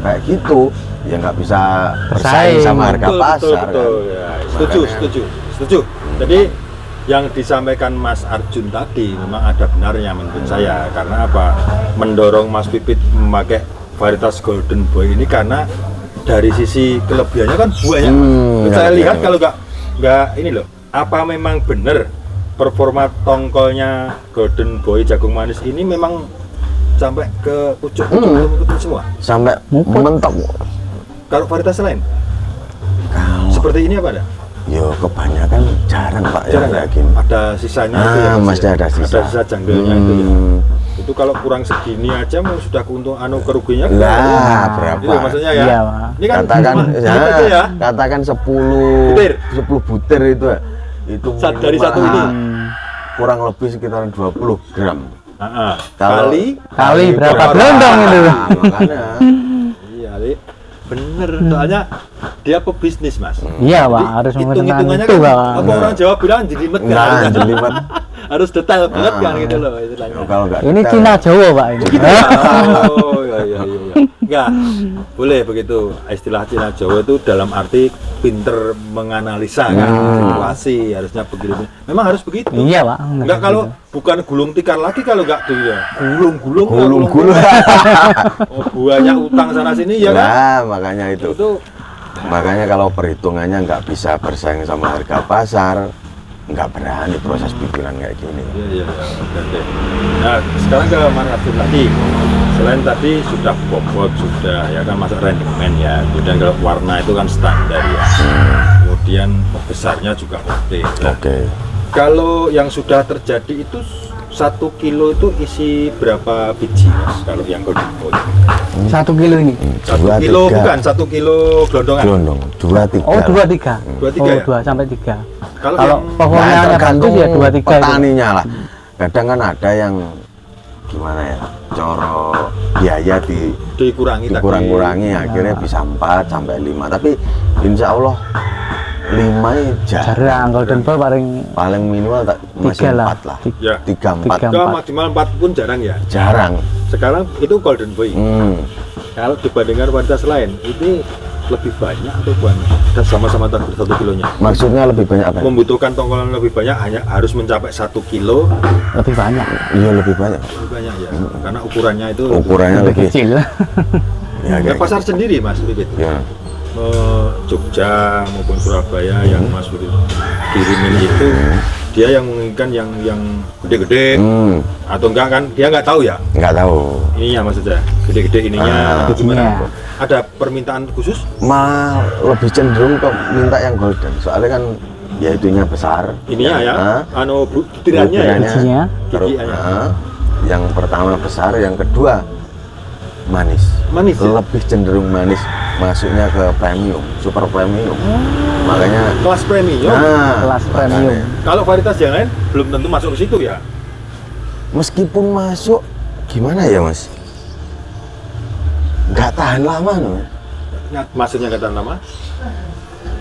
kayak gitu, ya nggak bisa bersaing Bersaing. sama harga pasar. Betul. Kan? Ya, Makanya- setuju. Jadi yang disampaikan Mas Arjun tadi memang ada benarnya menurut saya. Karena apa? Mendorong Mas Pipit memakai varietas Golden Boy ini karena dari sisi kelebihannya kan banyak. Saya lihat kalau nggak ini loh, apa memang benar performa tongkolnya Golden Boy jagung manis ini memang sampai ke pucuk semua? Sampai mentok. Kalau varietas lain Kalau seperti ini apa ada? Yo kebanyakan jarang Pak Jarang yang ya? kayak gini. Ada sisanya itu ya, Mas, masih ya? ada sisa. Ada sisa janggelnya itu ya. Itu kalau kurang segini aja mau sudah keuntungan kerugiannya Lah berapa? Itu maksudnya ya. Iya, Pak. Ini kan Katakan cuma ya, gitu aja ya. katakan 10 Butir. 10 butir itu ya. Itu Dari minimal, satu ini. kurang lebih sekitar 20 gram. Kalau- Kali berapa berapa? gelondong itu? Makanya Iya, Li. Bener. Soalnya dia pebisnis, Mas. Iya, Pak, harus Hitung-hitungannya itu, kan, Pak. apa orang Jawa bilang jelimet kan? nah jelimet. Harus detail banget kan gitu loh istilahnya. Kalau nggak Ini detail, Cina Jawa, Pak, ini. Oh, iya. Enggak, boleh begitu. Istilah Cina Jawa itu dalam arti pinter menganalisa kan situasi, harusnya begitu. Memang harus begitu. Iya, Pak. Enggak kalau bukan gulung tikar lagi kalau enggak dia. Gulung. gulung. Oh, buahnya utang sana sini ya kan? Nah, makanya itu. Itu Makanya kalau perhitungannya nggak bisa bersaing sama harga pasar, nggak berani proses pikiran kayak gini. Iya. Oke. Nah, sekarang ke Mas Arjun lagi. Selain tadi sudah bobot, sudah ya kan masak rendemen ya. Kemudian kalau warna itu kan standar ya. Kemudian besarnya juga oke. Nah, Oke. kalau yang sudah terjadi itu 1 kilo itu isi berapa biji, Mas? Kalau yang golden boy. 1 kilo ini. 1 Dua, kilo tiga. bukan 1 kilo gelondongan. Gelondong 2-3. Oh, 2-3. 2-3 Oh, ya? 2 sampai 3. Kalau Kalau yang- pohonnya Nah, tergantung bagus ya 2-3 itu. petaninya lah. Kadang kan ada yang gimana ya, coro biaya dikurangi dikurang-kurangi akhirnya bisa 4 sampai 5. Tapi insya Allah 5 Jarang golden boy paling minimal tak masih 3 lah. 4 lah. Ya. 3-4 Tiga. Kalau 4. maksimal 4 pun jarang ya. jarang. Sekarang itu golden boy. Kalau dibandingkan varietas lain, ini lebih banyak atau banyak? Dan sama-sama target 1 kilonya. Maksudnya lebih banyak apa? Membutuhkan tongkolan lebih banyak, hanya harus mencapai 1 kilo Lebih banyak. Iya lebih banyak. lebih banyak ya. Karena ukurannya itu Ukurannya Lebih lebih. kecil. Ya, Ya, kayak pasar sendiri Mas Bibit. gitu. Ya. Jogja maupun Surabaya yang Mas Bibit kirimin itu dia yang menginginkan yang gede-gede atau enggak kan dia nggak tahu ya Nggak tahu. ininya maksudnya gede-gede ininya atau gimana. Iya. Ada permintaan khusus? Mah lebih cenderung ke minta yang golden. Soalnya kan ya itunya besar. Ininya ya, Ah, butirannya ya. butirannya. Bijinya. Terus, Gigiannya. yang pertama besar, yang kedua manis. Manis ya? Lebih cenderung manis. Masuknya ke premium, super premium. Makanya Kelas premium. Kelas makanya. premium. Kalau varietas yang lain belum tentu masuk ke situ ya. Meskipun masuk, gimana ya Mas? Nggak tahan lama no. Nah, maksudnya kata nama?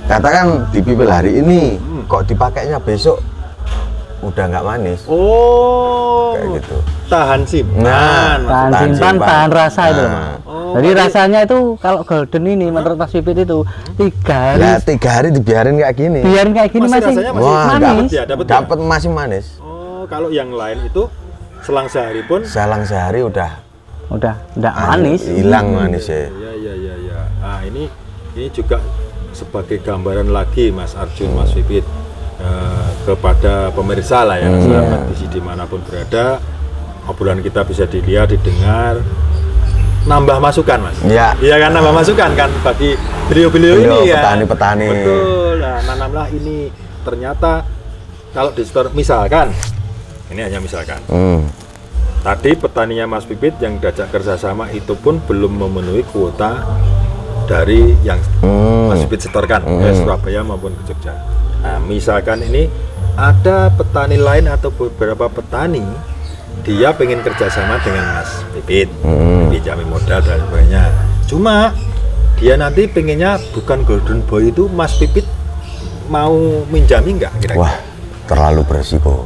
Katakan dipipil hari ini, kok dipakainya besok udah nggak manis. Oh, Kayak gitu. tahan simpan. Tahan Tahan simpan, simpan. tahan rasa itu. Nah. Pak. Oh, Jadi berarti- rasanya itu kalau golden ini menurut Mas Pipit itu 3 hari Ya 3 hari dibiarin kayak gini. biarin kayak gini Masih masih, rasanya masih Wah, manis. dapat ya, dapat ya? Dapat masih manis. Oh, kalau yang lain itu selang sehari pun Salang sehari udah Udah manis. hilang manisnya. Ya. Nah, ini juga sebagai gambaran lagi Mas Arjun, Mas Pipit kepada pemirsa lah ya, sahabat visi dimanapun berada, obrolan kita bisa dilihat, didengar, nambah masukan Mas. Iya. Iya kan, nambah masukan kan bagi beliau-beliau ini ya. petani-petani. Betul. Nah, nanamlah ini. Ternyata kalau di store misalkan, ini hanya misalkan. Tadi petaninya Mas Pipit yang diajak kerjasama itu pun belum memenuhi kuota dari yang Mas Pipit setorkan ke Surabaya maupun ke Jogja. Nah, misalkan ini ada petani lain atau beberapa petani dia pengen kerjasama dengan Mas Pipit, pinjami modal dan sebagainya. Cuma dia nanti pengennya bukan golden boy itu, Mas Pipit mau minjami nggak kira-kira? Wah, terlalu beresiko.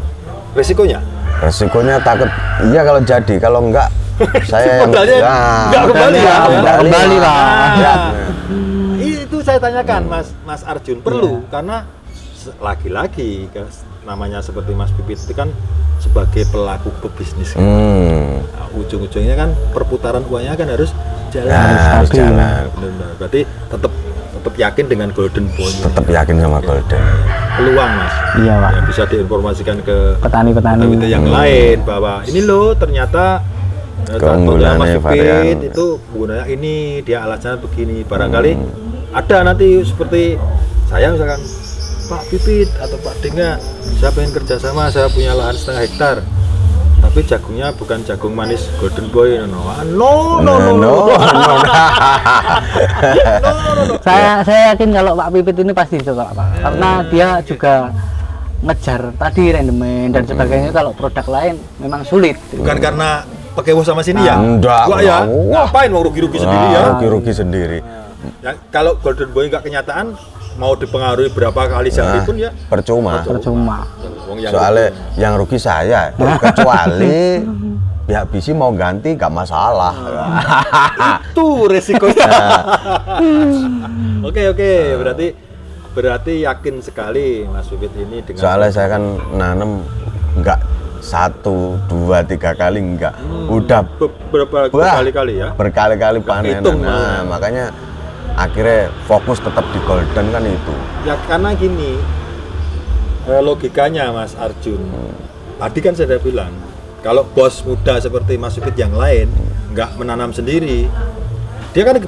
Resikonya? Resikonya takut, iya kalau jadi, kalau enggak saya yang Modalnya nggak kembali ya? nggak Kembali lah. Ya. Itu saya tanyakan Mas Arjun perlu karena lagi-lagi namanya seperti Mas Pipit itu kan sebagai pelaku pebisnis kan. Nah, ujung-ujungnya kan perputaran uangnya kan harus jalan. Nah, harus Stabil. jalan. Benar-benar. Berarti tetap yakin dengan golden boy. Tetap yakin sama golden. Peluang Mas. Iya, Pak. Yang bisa diinformasikan ke Petani-petani. yang lain bahwa ini loh ternyata Keunggulannya Mas Pipit varian. itu gunanya ini, dia alasannya begini. Barangkali ada nanti seperti saya misalkan Pak Pipit atau Pak Denga, saya pengen kerjasama, saya punya lahan 1,5 hektar. Tapi jagungnya bukan jagung manis Golden Boy, no. Saya yakin kalau Pak Pipit ini pasti bisa Pak, karena dia juga ngejar tadi rendemen dan sebagainya. Kalau produk lain memang sulit. Bukan karena pakai sama sini ya? Enggak, Wah ya, ngapain mau rugi-rugi sendiri ya? Rugi-rugi sendiri. Ya, kalau Golden Boy nggak kenyataan, mau dipengaruhi berapa kali sehari pun ya percuma. Wong yang Soalnya yang rugi saya, kecuali pihak BC mau ganti gak masalah. itu resikonya. Oke, berarti yakin sekali Mas Pipit ini dengan Soalnya saya kan nanam enggak 1, 2, 3 kali enggak. Udah berkali-kali ya. Berkali-kali panen. hitung, Nah, makanya akhirnya fokus tetap di Golden kan itu. Ya karena gini, logikanya Mas Arjun. Tadi kan saya udah bilang, kalau bos muda seperti Mas Pipit yang lain nggak menanam sendiri, dia kan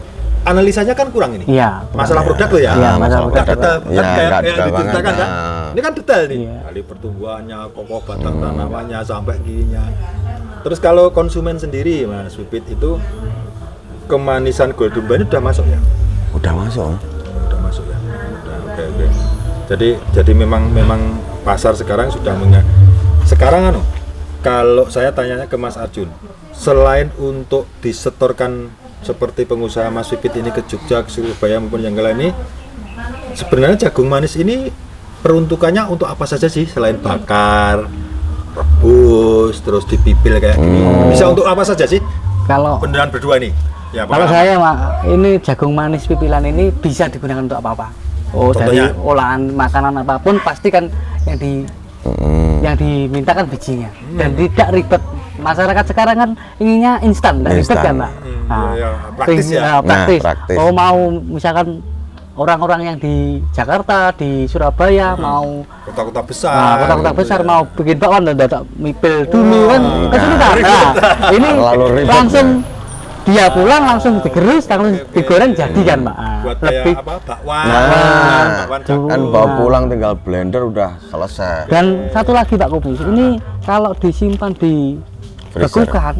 analisanya kan kurang ini. Iya. Masalah produk tuh ya. Iya, masalah Nggak produk. detail, Iya, nggak kayak detail diceritakan banget. kan. Ini kan detail nih. Iya. Kali pertumbuhannya, kokoh batang tanamannya sampai gininya. Terus kalau konsumen sendiri Mas Pipit itu kemanisan Golden Boy ini udah masuk ya? Udah masuk. Udah masuk ya. Udah, oke. Jadi memang pasar sekarang sudah sekarang kalau saya tanyanya ke Mas Arjun, selain untuk disetorkan seperti pengusaha Mas Pipit ini ke Jogja, ke Surabaya maupun yang lain ini, sebenarnya jagung manis ini peruntukannya untuk apa saja sih selain bakar, rebus, terus dipipil kayak gini? Bisa untuk apa saja sih? Kalau Beneran berdua nih. Ya, Kalau pengalaman. saya ini jagung manis pipilan ini bisa digunakan untuk apa-apa. Oh, Contohnya? dari olahan makanan apapun pasti kan yang diminta kan bijinya dan tidak ribet. Masyarakat sekarang kan inginnya instan, tidak ribet kan, Pak. ya, praktis ya. Praktis. Praktis. Oh, mau misalkan orang-orang yang di Jakarta, di Surabaya mau Kota-kota besar. kota-kota besar mau bikin bakwan dan datang mipil dulu kan kesulitan. Ini Terlalu ribet, langsung dia pulang langsung digerus, langsung digoreng jadi kan, Pak. Buat Lebih kayak apa? Bakwan. Nah, jagung. kan bawa pulang tinggal blender udah selesai. dan satu lagi Pak Kumis, ini kalau disimpan di Freezer. bekukan,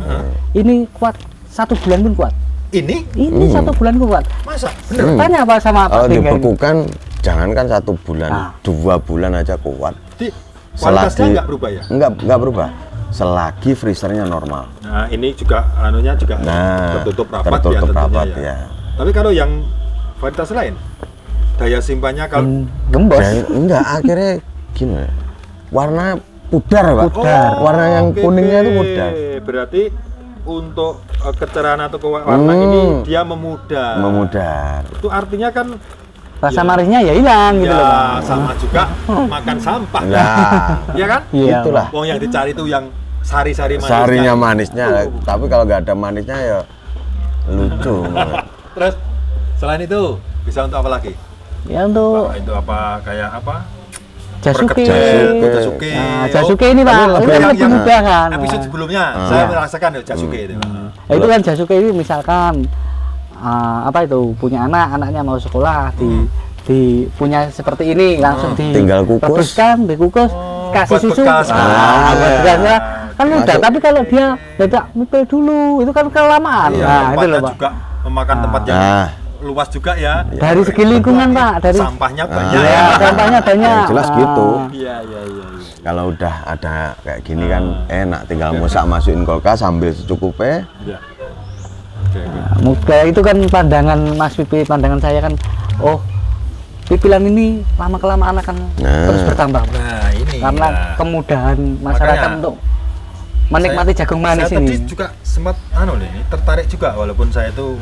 ini kuat 1 bulan pun kuat. Ini Ini 1 bulan pun kuat. masa bener? Tanya apa sama Pak Kalau Deng ini? dibekukan jangankan 1 bulan, Nah. 2 bulan aja kuat. Jadi kualitasnya nggak berubah ya? Enggak berubah. Selagi freezernya normal. Nah ini juga anunya juga Nah, tertutup rapat tertutup ya tentunya rapat, ya. ya. Tapi kalau yang varietas lain, daya simpannya kalau Gembos. Dan enggak akhirnya gini. Warna pudar, Pak. Pudar. Warna yang oke, kuningnya itu oke. pudar. Berarti untuk kecerahan atau warna ini dia memudar. Memudar. Itu artinya kan Rasa ya, manisnya ya hilang gitu ya loh, Pak. sama juga makan sampah. Nah, Iya kan? Iya, itulah. Wong yang dicari itu yang sari-sari manisnya. Sarinya manisnya, tapi kalau nggak ada manisnya ya lucu. Terus selain itu bisa untuk apa lagi? Ya untuk Itu apa kayak apa? Jasuke. Jasuke. Nah, Jasuke ini Pak, Tapi ini lebih lebih mudah kan. Episode sebelumnya saya merasakan ya Jasuke itu. Nah, itu kan Jasuke ini misalkan apa itu punya anaknya mau sekolah di punya seperti ini langsung Tinggal kukus. rebuskan, dikukus, kasih buat susu. bekas. Buat bekas ya. Kan udah, Masuk. tapi kalau dia tidak mipil dulu itu kan kelamaan. Iya, Nah, itu loh, tempatnya Pak. juga memakan tempat yang Nah, luas juga ya. Dari segi lingkungan, Pak, dari Sampahnya banyak ya, ya. sampahnya banyak. yang jelas gitu. Iya. Kalau udah ada kayak gini kan enak, tinggal masukin kulkas sambil secukupnya. Iya. Mudah itu kan pandangan Mas Pipi, pandangan saya kan, oh pipilan ini lama kelamaan akan terus bertambah Nah, ini. karena kemudahan masyarakat Makanya, untuk menikmati jagung manis saya ini. tadi juga sempat ini tertarik juga walaupun saya itu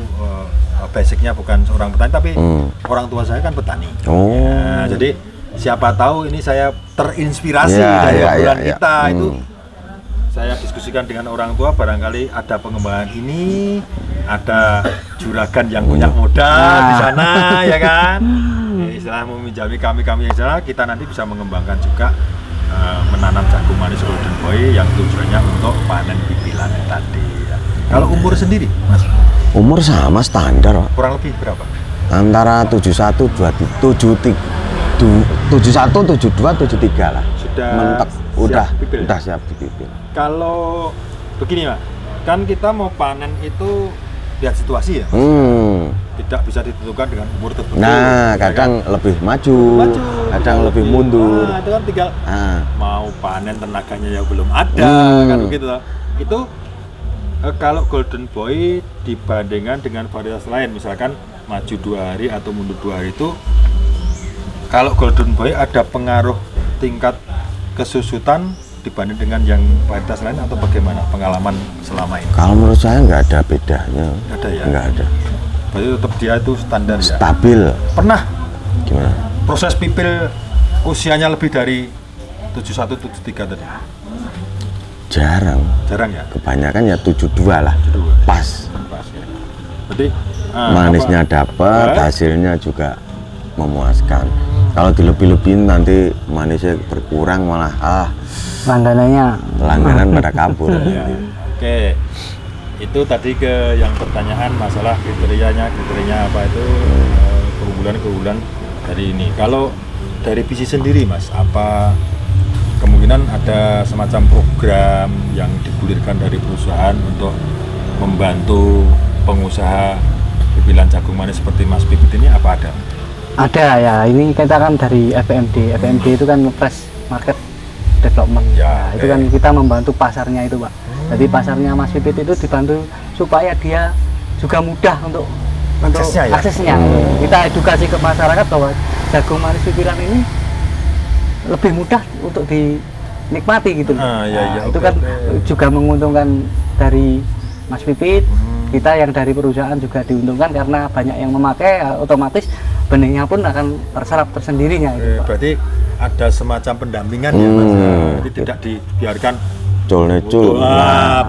basicnya bukan seorang petani tapi orang tua saya kan petani. Oh. Nah, jadi siapa tahu ini saya terinspirasi Ya, dari ya, obrolan ya, ya. kita itu. Saya diskusikan dengan orang tua, barangkali ada pengembangan ini, ada juragan yang punya modal di sana, ya kan? Istilah meminjami kami yang sana, kita nanti bisa mengembangkan juga menanam jagung manis Golden Boy yang tujuannya untuk panen pipilan tadi. Ya. Kalau umur sendiri, Mas, Umur sama standar, Pak. kurang lebih berapa? Antara 71 73. 71, 72, 73 lah. Sudah mentok, siap pipil. udah siap dipipil. Kalau begini Mas, kan kita mau panen itu lihat situasi ya. Tidak bisa ditentukan dengan umur tertentu. Nah, ya kadang kan? lebih maju, kadang lebih mundur. Nah, itu kan tinggal mau panen tenaganya ya belum ada kan begitu loh. Itu kalau Golden Boy dibandingkan dengan varietas lain, misalkan maju 2 hari atau mundur 2 hari itu, kalau Golden Boy ada pengaruh tingkat kesusutan dibanding dengan yang varietas lain atau bagaimana pengalaman selama ini? Kalau menurut saya nggak ada bedanya. Nggak ada ya? Nggak ada. Berarti tetap dia itu standar ya? Stabil. Pernah Gimana? proses pipil usianya lebih dari 71, 73 tadi? Jarang. Jarang ya? Kebanyakan ya 72 lah. 72. Pas. Pas ya. Berarti Manisnya dapat, hasilnya juga memuaskan. Kalau dilebih-lebihin nanti manisnya berkurang malah langganan pada kabur. Ya. Oke. Itu tadi ke yang pertanyaan masalah kriterianya apa itu keunggulan dari ini. Kalau dari PC sendiri Mas, apa kemungkinan ada semacam program yang digulirkan dari perusahaan untuk membantu pengusaha pipilan jagung manis seperti Mas Pipit ini, apa ada? Ada ya, ini kita kan dari FMD itu kan Fresh Market Development ya, itu kan kita membantu pasarnya itu Pak. Jadi pasarnya Mas Pipit itu dibantu supaya dia juga mudah untuk aksesnya. Kita edukasi ke masyarakat bahwa jagung manis pipilan ini lebih mudah untuk dinikmati gitu. Itu kan juga menguntungkan dari Mas Pipit. Kita yang dari perusahaan juga diuntungkan karena banyak yang memakai, otomatis benihnya pun akan terserap tersendirinya. Berarti ada semacam pendampingan ya Mas. Jadi tidak dibiarkan Col-necul.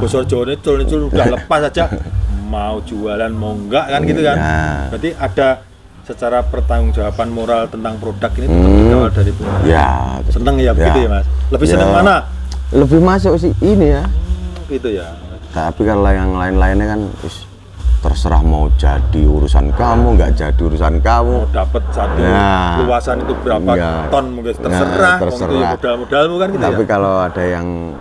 Bosor col-necul udah lepas saja. Mau jualan mau enggak kan gitu kan. Berarti ada secara pertanggungjawaban moral tentang produk ini berawal dari pengusaha. Ya, seneng ya begitu ya Mas. Lebih seneng mana? Lebih masuk sih ini ya. Gitu ya. Tapi kalau yang lain-lainnya kan terserah mau jadi urusan kamu, nggak jadi urusan kamu. Mau dapat satu luasan itu berapa ton mungkin terserah. Modal-modalmu kan gitu. Tapi kalau ada yang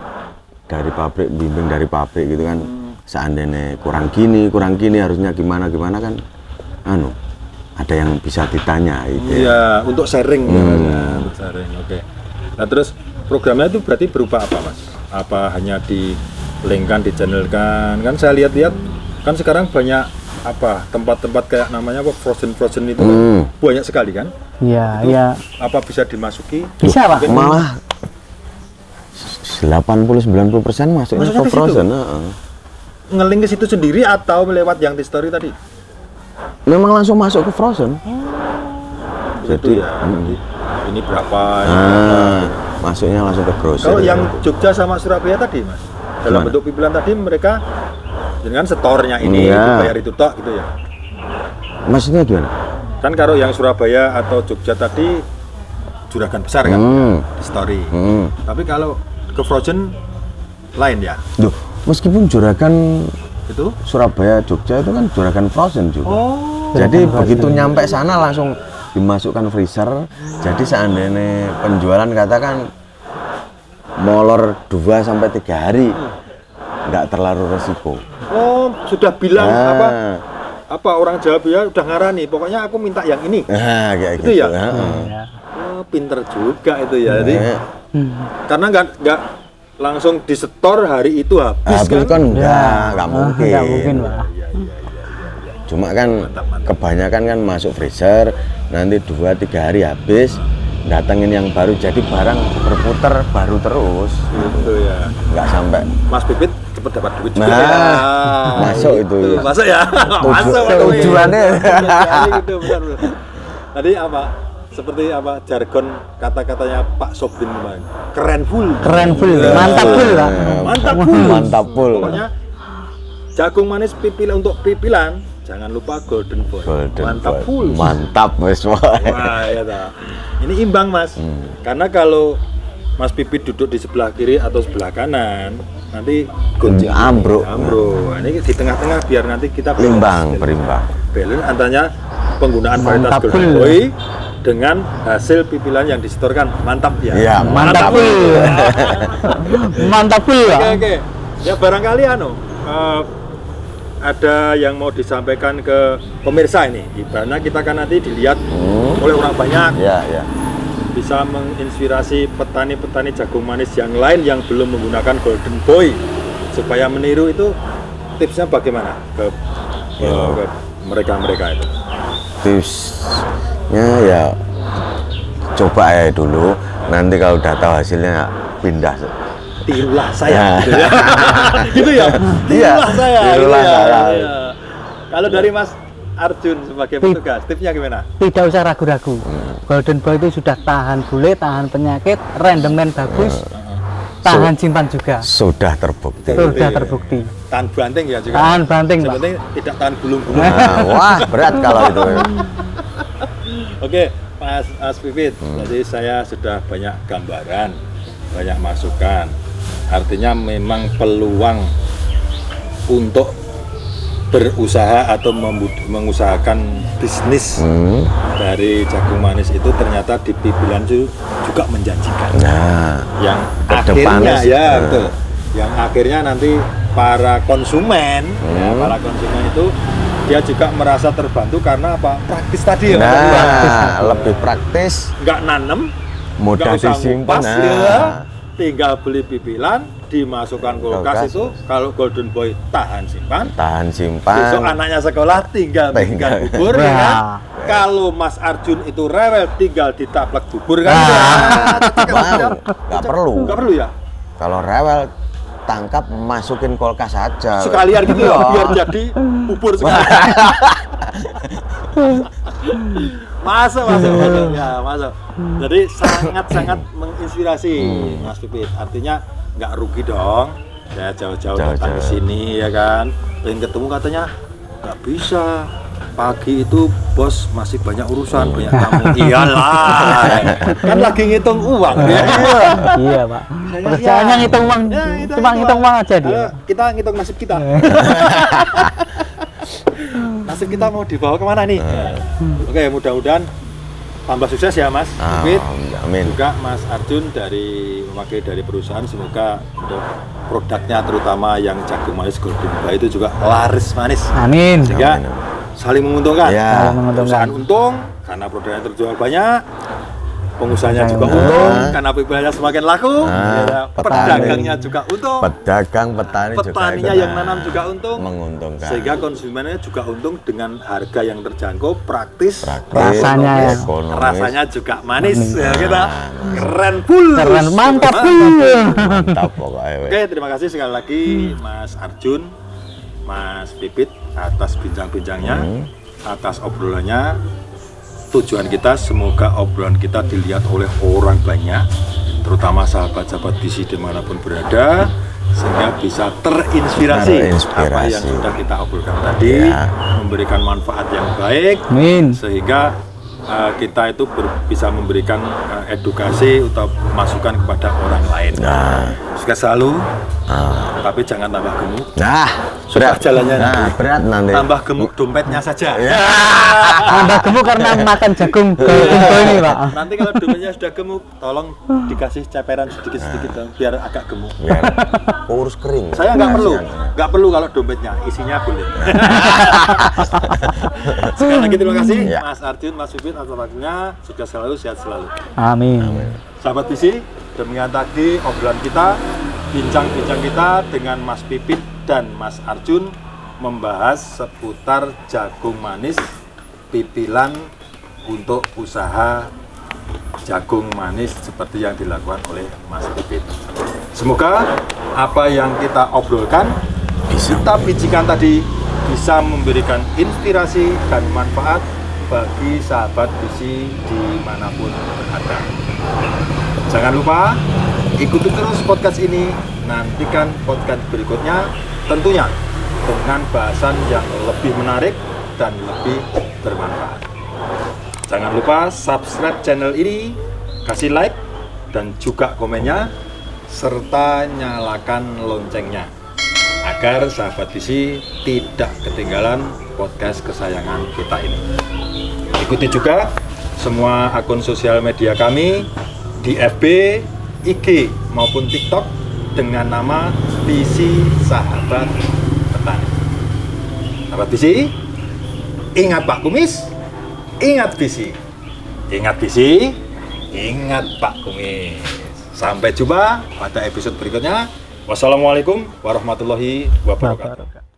dari pabrik, bimbing dari pabrik gitu kan, seandainya kurang gini harusnya gimana kan, ada yang bisa ditanya gitu. Iya, untuk sharing untuk sharing. Oke. Nah terus programnya itu berarti berupa apa Mas? Apa hanya di-linkkan, di-channelkan? Kan saya lihat-lihat kan sekarang banyak tempat-tempat kayak namanya frozen itu kan banyak sekali kan? Iya, iya. Apa bisa dimasuki? Bisa Pak. Malah 80-90% masuknya ke frozen. Ngeling ke situ sendiri atau lewat yang di story tadi? Memang langsung masuk ke frozen. Jadi ini berapa? Masuknya langsung ke frozen. Kalau yang Jogja sama Surabaya tadi Mas, dalam bentuk pipilan tadi mereka dengan setornya ini bayar itu tok gitu ya? Maksudnya gimana? Kan kalau yang Surabaya atau Jogja tadi juragan besar kan di story. Tapi kalau ke frozen lain ya? Duh, meskipun juragan itu Surabaya, Jogja itu kan juragan frozen juga. Jadi begitu nyampe sana langsung dimasukkan freezer. Jadi seandainya penjualan katakan molor 2-3 hari, nggak terlalu resiko. Sudah bilang apa orang Jawa bilang udah ngarani, pokoknya aku minta yang ini. Kayak gitu ya. Pinter juga itu ya. Jadi karena nggak langsung disetor hari itu habis kan nggak mungkin. Nggak mungkin Pak. Cuma kan kebanyakan kan masuk freezer, nanti 2-3 hari habis, datengin yang baru, jadi barang berputar baru terus. Gitu ya. Nggak sampai Mas Pipit cepet dapat duit juga ya. Masuk itu. Masuk ya. Masuk tujuannya. Gitu, benar. Tadi apa? Seperti apa jargon kata-katanya Pak Sobin kemarin? Keren full, mantap full Pak. Mantap full. Pokoknya jagung manis pipilan untuk pipilan, jangan lupa Golden Boy. Mantap full. Mantap Mas. Wah ya ta. Ini imbang Mas. Karena kalau Mas Pipit duduk di sebelah kiri atau sebelah kanan, nanti ambruk. Nah, ini di tengah-tengah biar nanti kita berimbang. Balance antara penggunaan varietas Golden Boy dengan hasil pipilan yang disetorkan. Mantap ya. Iya, Mantap. Mantap ya. Oke. Ya barangkali ada yang mau disampaikan ke pemirsa ini. Ibaratnya kita kan nanti dilihat oleh orang banyak. Iya. Bisa menginspirasi petani-petani jagung manis yang lain yang belum menggunakan Golden Boy supaya meniru. Itu tipsnya bagaimana ke mereka itu? Tipsnya ya coba ya dulu, nanti kalau udah tahu hasilnya pindah. Tirulah saya. Ya. Gitu ya. Tirulah saya. Tirulah gitu ya. saya. Iya. Kalau dari Mas Arjun sebagai petugas, tipsnya gimana? Tidak usah ragu-ragu. Golden Boy itu sudah tahan bule, tahan penyakit, rendemen bagus, tahan simpan juga. Sudah terbukti. Sudah terbukti. Tahan banting ya juga. Tahan banting, Pak. Sebenarnya tidak tahan gulung-gulung. Nah, wah berat kalau itu. Oke, Mas Pipit. Jadi saya sudah banyak gambaran, banyak masukan. Artinya memang peluang untuk berusaha atau mengusahakan bisnis dari jagung manis itu ternyata di pipilan juga menjanjikan. Nah, Yang kedepannya akhirnya ya betul. Yang akhirnya nanti para konsumen, ya, para konsumen itu dia juga merasa terbantu karena apa? Praktis tadi ya. nah lebih praktis, Nggak nanem, mudah nggak usah disimpan. ngupas, ya. Tinggal beli pipilan, dimasukkan kulkas itu. Kalau Golden Boy tahan simpan. Tahan simpan. Besok anaknya sekolah tinggal bikinkan bubur ya kan? Kalau Mas Arjun itu rewel tinggal ditaplek bubur kan? Nggak perlu. Nggak perlu ya? Kalau rewel tangkap masukin kulkas aja. Sekalian gitu ya, biar jadi bubur sekalian. Masuk. Ya, masuk. Jadi sangat-sangat menginspirasi Mas Pipit. Artinya nggak rugi dong. Ya jauh-jauh datang ke sini ya kan. Pengen ketemu katanya nggak bisa. Pagi itu bos masih banyak urusan, banyak tamu. Iyalah. Kan lagi ngitung uang ya. Iya, Pak. Pekerjaannya ngitung uang, cuma ngitung uang aja dia. Kita ngitung nasib kita. Nasib kita mau dibawa kemana nih? Oke, mudah-mudahan tambah sukses ya Mas Pipit. Amin. Juga Mas Arjun dari mewakili dari perusahaan, semoga untuk produknya terutama yang jagung manis Golden Boy itu juga laris manis. Amin. Sehingga saling menguntungkan. Ya. Saling menguntungkan. Perusahaan untung karena produknya terjual banyak. Pengusahanya juga untung karena pipilannya semakin laku. Ya, pedagangnya juga untung. Petaninya Petaninya juga yang nanam juga untung. menguntungkan. Sehingga konsumennya juga untung dengan harga yang terjangkau, praktis, Rasanya. ekonomis, rasanya juga manis. Ya, kita keren full. Keren, mantap. Mantap pokoknya. Oke, terima kasih sekali lagi Mas Arjun, Mas Pipit atas bincang-bincangnya, atas obrolannya. Tujuan kita semoga obrolan kita dilihat oleh orang banyak, terutama sahabat-sahabat visi dimanapun berada, sehingga bisa terinspirasi apa yang sudah kita obrolkan tadi, memberikan manfaat yang baik, sehingga kita itu bisa memberikan edukasi atau masukan kepada orang lain. Sukses selalu, tapi jangan tambah gemuk. Berat jalannya. Berat nanti. Tambah gemuk dompetnya saja. Tambah gemuk karena makan jagung ini, Pak. Nanti kalau dompetnya sudah gemuk, tolong dikasih ceperan sedikit-sedikit dong, biar agak gemuk. Biar kurus kering. Saya nggak perlu kalau dompetnya, isinya boleh. Sekali lagi terima kasih Mas Arjun, Mas Pipit atas waktunya. Sukses selalu, sehat selalu. Amin. Sahabat visi, demikian tadi obrolan kita, bincang-bincang kita dengan Mas Pipit dan Mas Arjun membahas seputar jagung manis pipilan untuk usaha jagung manis seperti yang dilakukan oleh Mas Pipit. Semoga apa yang kita obrolkan, kita bicarakan tadi bisa memberikan inspirasi dan manfaat bagi sahabat visi dimanapun berada. Jangan lupa ikuti terus podcast ini, nantikan podcast berikutnya tentunya dengan bahasan yang lebih menarik dan lebih bermanfaat. Jangan lupa subscribe channel ini, kasih like dan juga komennya, serta nyalakan loncengnya agar sahabat visi tidak ketinggalan podcast kesayangan kita ini. Ikuti juga semua akun sosial media kami di FB, IG maupun TikTok dengan nama Visi Sahabat Petani. Sahabat Visi, ingat Pak Kumis, ingat visi. Ingat visi, ingat Pak Kumis. Sampai jumpa pada episode berikutnya. Wassalamualaikum warahmatullahi wabarakatuh.